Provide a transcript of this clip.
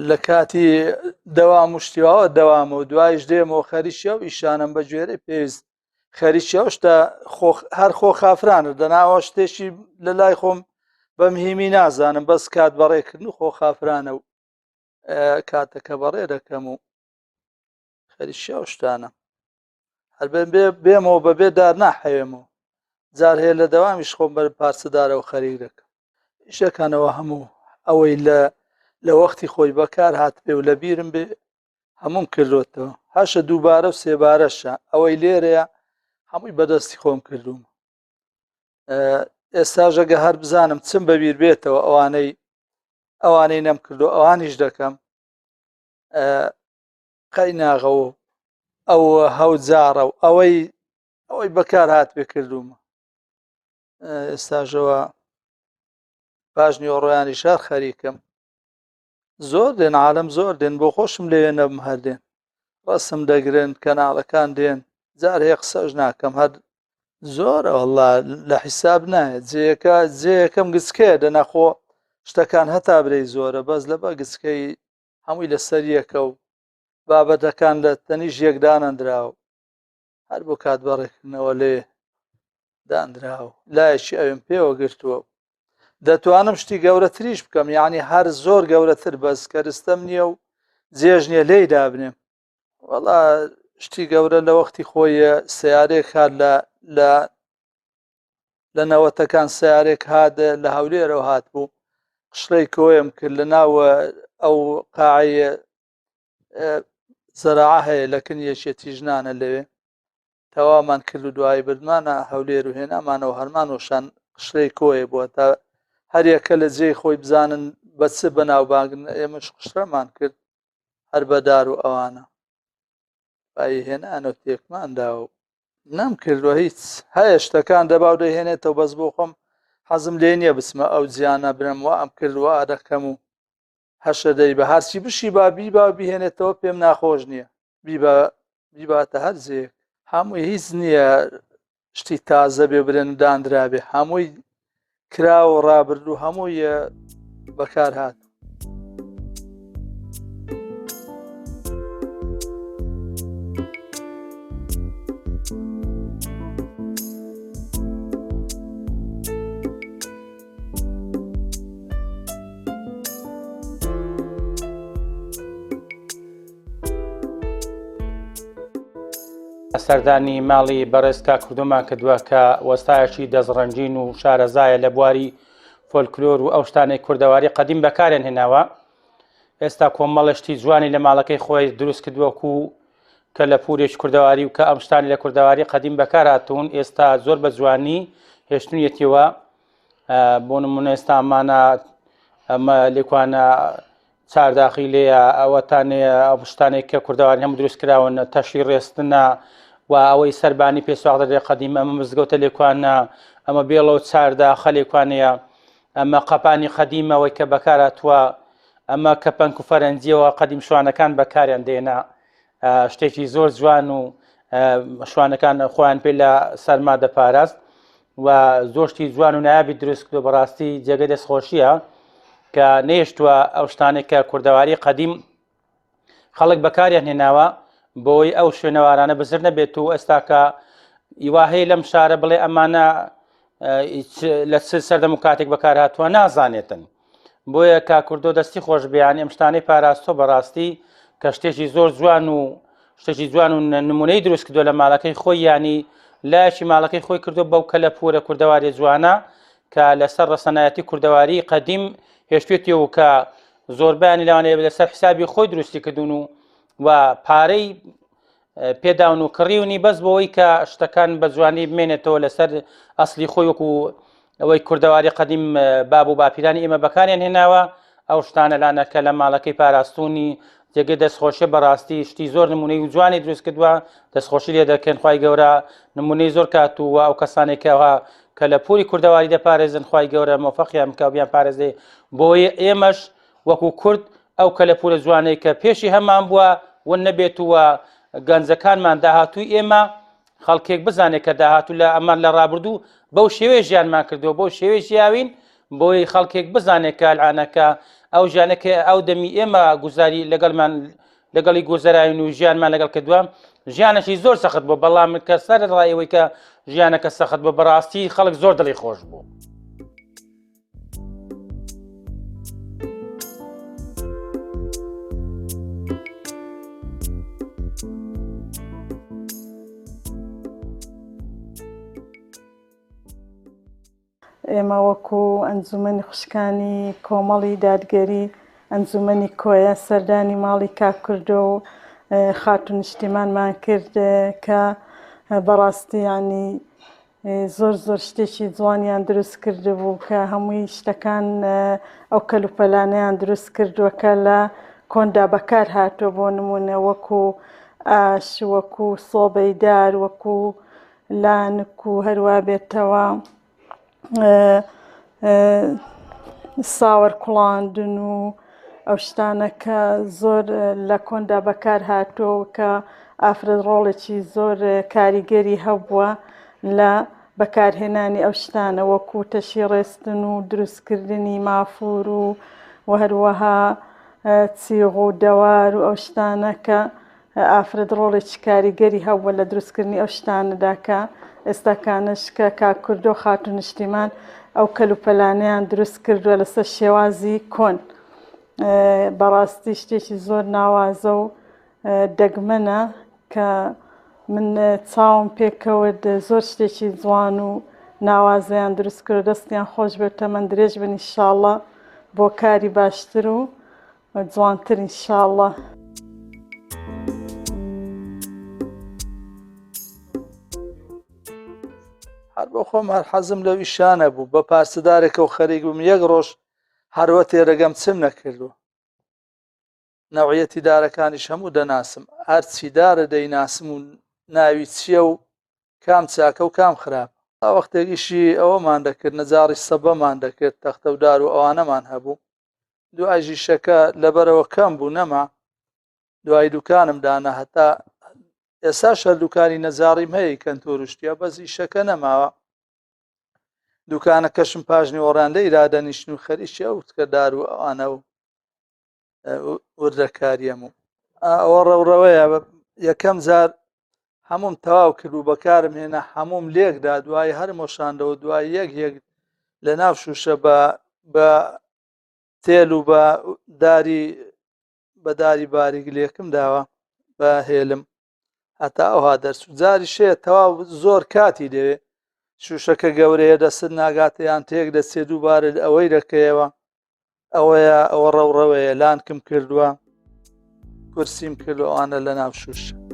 لە کاتی دەوام و شتیواوە دەوامە و دوایش دێمەوە خەریکیە و ئیشانم بە گوێرەی پێویست خەریکیە و شتە هەر خۆ خافرانە دەناوە شتێکی لە لای خۆم بە مهمی نازانم بەس کات بەڕێکردن و خۆ خافرانە و کاتەکە بەڕێ دەکەم و خەریکیە و شتانە هەر بێمەوە بەبێ دار ناحەوێمەوە جار هەیە لە دەوامیش خۆم بەر پارچەدارەوە خەریک دەکەم ئیشەکانەوە هەموو ئەوەی لە وەختی خۆی بەکار هات پێ و لە بیرم بێ هەموم کردوتەوە هەشە دووبارە و سێبارەشە ئەوەی لێرەیە هەمووی بەدەستی خۆم کردوم ئێستاژەگە هەر بزانم چم بەبیر بێتەوە ئەوانەی نەم کردو ئەوانیش دەکەم قەیناغەوە ئەو هەوجارە و ئەوەی بەکار هات پێ کردومە ئێستاژەوە پاژنی ئۆڕۆیانی شار خەریکم زۆر دێن عالەم زۆر دێن بۆ خۆشم لێوێ نەبم هەر دێن ڕەسم دەگرن کەناڵەکان دێن جار هەیە قسەش ناکەم هەر زۆرە وەڵڵا لە حیساب نایە جێیەکەم گچکەیە دەنەخۆ شتەکان هەتا برەی زۆرە بەس لە بە گچکەی هەمووی لەسەر یەکە و بابەتەکان لە تەنیش یەکدانەندراوە هەر بۆ کات بەڕێکردنەوە لێ دانراوە لایەکی ئەوێم پێوە گرتووە دەتوانم شتی گەورەتریش بکەم یعنی هەر زۆر گەورەتر بەس کەرستەم نییە و جێژ نییە لێی دابنێم وەڵا شتی گەورە لە وەختی خۆیە سیارێک هات لە نەوەتەکان سیارێک هات لە هەولێرەوە هات بوو قشڕەی کۆیم کرد لە ناوە ئەو قاعەیە زەراعە هەیە لە کنیەشێتی ژنانە لەوێ تەوامان کرد و دوایی بردمانە هەولێر و هێنامانەوە هەرمان وشان قشرەی کۆیە بووە تا هەریەکە لە جێی خۆی بزانن بە چ بەناوبانگن ئێمەش قشرەمان کرد هەر بەدار و ئەوانە بای هێنانە و تێکمانداوە نەم کردووە هیچ هەیە شتەکان دەبا و دەهێنێتەوە بەس بۆ خۆم حەزم لێ نییە بچمە ئەو جیانە برم وە ئەم کردووە ئادەکەم و هەشەدەی بە هەرچی بشی بابی با بهێنێتەوە پێم ناخۆش نییە بیباتە هەر جێک هەمووی هیچ نییە شتی تازە بێ برێن دانرابێ هەمووی کرا و ڕابرد و هەمووی بەکار هات سەردانی ماڵی بەڕێزکا کوردومان کردووە کە وەستایەکی دەستڕەنجین و شارەزایە لە بواری فۆلکلۆر و ئەو شتانەی کوردەواری قەدیم بەکارێن هێناوە ئێستا کۆمەڵشتی جوانی لە ماڵەکەی خۆی دروست کردووەکو کە لە پورێک کوردەواری و کە ئەم شتانی لە کوردەواری قەدیم بەکار هاتوون ئێستا زۆر بە جوانی هێشتنیەتیوە بۆ نمونە ئێستا ئەمانە ئەمە لێکوانە چارداخی لێە ئەوەتانەیە ئەو شتانێک کە کوردەواری هەموو دروست کراون تەشی ڕێستنە و ئەوەی سەربانی پێسواغ دەدرێت قەدیم ئەمە مزگەوتە لێکوانە ئەمە بێڵەوە چارداخە لێکوانەیە ئەمە قەپانی قەدیمەوەی کە بەکارهاتووە ئەمە کەپەنگ و فەرەنجیەوە قەدیم شوانەکان بەکاریان دێنا شتێکی زۆر جوان و شوانەکان خۆیان پێ لە سەرما دەپاراست و زۆرشتی جوان و نایابی دروست کردو بەڕاستی جێگەی دەستخۆشیە کە نێشتووە ئەو شتانێک کە کوردەواری قەدیم خەڵک بەکاریان هێناوە بۆی ئەو شوێنەوارانە بزر نەبێت و ئێستا کە ئیوا هەیە لەم شارە بڵێ ئەمانە لە سەردەم و کاتێک بەکار هاتووە نازانێتن بۆیە کا کوردۆ دەستی خۆش بیان ئەم شتانەی پاراستۆ بەڕاستی کە شتێکی زۆر جوان و شتێکی جوان و نمونەی دروست کردو لە ماڵەکەی خۆی ینی لایەکی ماڵەکەی خۆی کردو بەو کە لە پورە کوردەواری جوانە کە لەسەر ڕەسەنایەتی کوردەواری قەدیم هێشتێتەوە کە زۆربیانی لەوانەیە لەسەر حسابی خۆی دروستی کردوون و پارەی پێداون و کڕیونی بەس بەوەی کە شتەکان بە جوانی بمێنێتەوە لەسەر ئەسلی خۆی وەکو ئەوەی کوردەواری قەدیم باب و باپیرانی ئێمە بەکاریان هێناوە ئەو شتانە لانەکە لە ماڵەکەی پاراستونی جێگەی دەستخۆشیە بەڕاستی شتی زۆر نمونەی و جوانی دروست کردووە دەستخۆشی لێ دەکەن خوای گەورە نمونەی زۆر کاتووە ئەو کەسانێکەوە کە لە پوری کوردەواری دەپارێزن خوای گەورە مۆفەقیان بکە و بیان پارێزێ بۆیە ئێمەش وەکو کورد ئەو کە لە پورە جوانەی کە پێشی هەمان بووە و نەبێتووە گەنجەکانمان داهاتووی ئێمە خەڵکێک بزانێت کە داهاتوو لە ئەمان لە ڕابردوو بەو شێوەیە ژیانمان کردووە بەو شێوەی ژیاوین بۆی خەڵکێک بزانێت کە ئەلعانەکە ئەو ژیانەکە ئەو دەمی ئێمە گوزاری لەگەڵی گۆزەراین و ژیانمان لەگەڵ کردووە ژیانەشی زۆر سەخت بوو بەڵام کە سەر ڕایەوەی کە ژیانەکە سەخت بە بەڕاستی خەڵک زۆر دڵی خۆش بوو. ئێمە وەکو ئەنجومەنی خوشکانی کۆمەڵی دادگەری ئەنجومەنی کۆیە سەردانی ماڵی کاکردۆ و خاتون نیشتیمانمان کرد کە بەڕاستی ینی زۆر زۆر شتێکی جوانیان دروست کرده بوو کە هەمووی شتەکان ئەو کەلوپەلانەیان دروست کردووەکە لە کۆندا بەکار هاتۆ بۆ نمونە وەکو ئاش وەکو سۆبەی دار وەکو لانک و هەروە بێتەوە ساوەر کوڵاندن و ئەو شتانە کە زۆر لە کۆندا بەکار هاتۆ کە ئافرەتڕۆڵێکی زۆر کاریگەری هەبووە لە بەکارهێنانی ئەو شتانە وەکو تەشی ڕێستن و دروستکردنی مافور و هەروەها چیغ و دەوار و ئەو شتانە کە ئافرەتڕۆڵێکی کاریگەری هەبووە لە دروستکردنی ئەو شتانەدا کە ئێستا کانش کە کاکردۆ خاتون نیشتیمان ئەو کەلوپەلانەیان دروست کردووە لەسەر شێوازی کۆن. بەڕاستی شتێکی زۆر ناوازە و دەگمەنە کە من چاوم پێکەوت زۆر شتێکی جوان و ناوازەیان دروست کرد دەستیان خۆش بێت تەمەن درێژ بن ئینشاڵڵا بۆ کاری باشتر و جوانتر ئینشاڵڵا. هەر بۆ خۆم هەر حەزم لەو ئیشانە بوو بە پارچەدارێکە و خەریک بووم یەک ڕۆژ هەروە تێرەگەم چم نەکردووە نەوعەتی دارەکانیش هەموو دەناسم هەرچی دارە دەیناسم و ناوی چییە و کام چاکە و کام خراپ تا وەختێکیشی ئەوەمان دەکرد نەجاڕی سەبەمان دەکرد تەختە و دار و ئەوانەمان هەبوو دوای ژیشەکە لەبەرەوە کەم بوو نەما دوای دوکانم دانا هەتا ئێستا شەر دوکانی نەجاڕیم هەیە کەنتۆروشتیا بەس ئیشەکە نەماوە دوکانە کەشم پاژنی ئۆڕاندە ئیرادەنیشتن و خەریکی ئەو تکەدار و ئەوانە و وردەکاریەم و ئەوە ڕەوڕەوەیە یەکەم جار هەموم تەواو کرد و بەکارم هێنا هەموم لێکدا دوای هەر مۆشاندەوە دوای یەک لە ناو شوشە بە تێل و بە داری باریک لێکم داوە بە هێلم هەتا ئەوها دەرچوو جاری شێ تەواو زۆر کاتی دەوێ شوشەکە گەورەیە دەست ناگاتەیان تێک دەچێت دووبارە ئەوەی دەکەیەوە ئەوەیە ئەوە ڕەوڕەوەیە لانکم کردووە کورسیم کردو ئەوانە لە ناو شوشە